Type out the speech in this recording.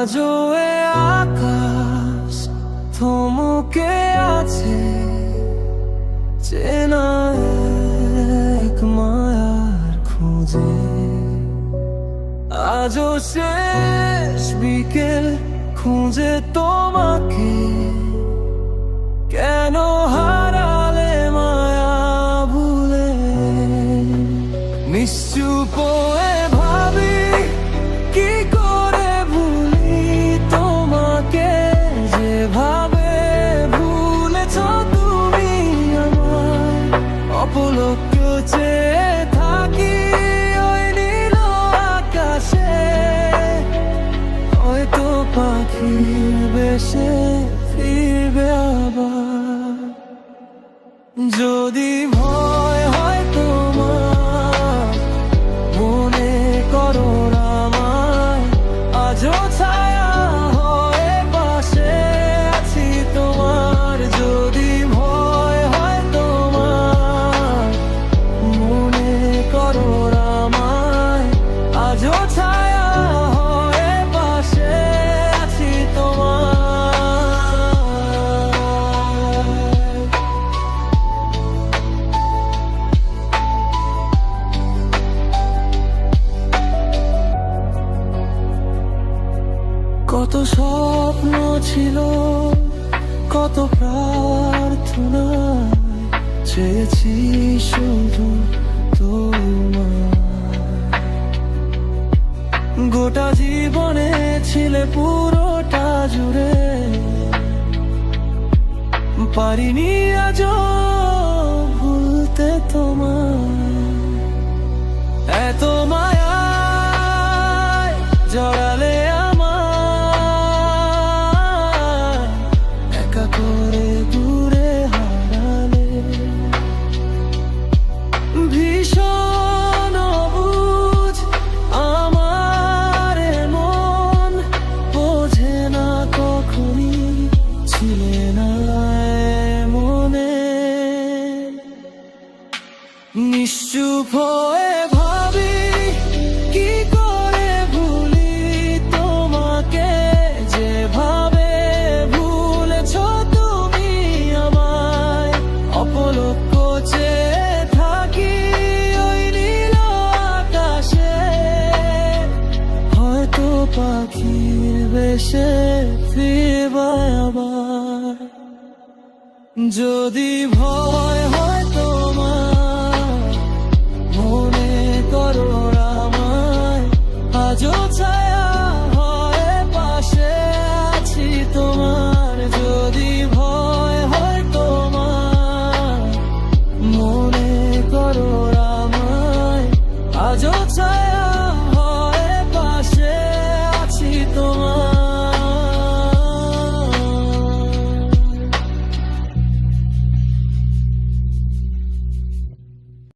আজও এ আকাশ থমকে আছে চেনা এক মায়ার খোঁজে। আজও শেষ বিকেল খুঁজে তোমাকে, কেন হারালে মায়া ভুলে। নিশ্চুপ হয়ে ভাবি কি করে ভুলি তোমাকে, যেভাবে ভুলেছ তুমি আমার। অপলক চেয়ে থাকি ওই নীল আকাশে, হয়তো পাখির বেশে ফিরবে আবার। যদি ভয় হয় তোমার মনে করো আমায়, আজও ছায়া হয়ে পাশে আছি তোমার। যদি ভয় হয় তোমার মনে করো আমায়, আজও ছায়া হয়ে পাশে আছি তোমার। কত স্বপ্ন ছিল, কত প্রার্থনায় চেয়েছি শুধু তোমায়। গোটা জীবনে ছিলে পুরোটা জুড়ে, পারিনি আজও ভুলতে তোমায়। এত মায়ায় জড়ালে করে দূরে হারালে, ভীষণ অবুঝ আমার মন বোঝে না কখনই ছিলে না মনে। নিশ্চুপ হয়ে ভাবি কি করে ভুলি তোমাকে, যেভাবে অপলক চেয়ে থাকি ওই নীল আকাশে, হয়তো পাখির বেশে ফিরবে আবার। যদি ভয়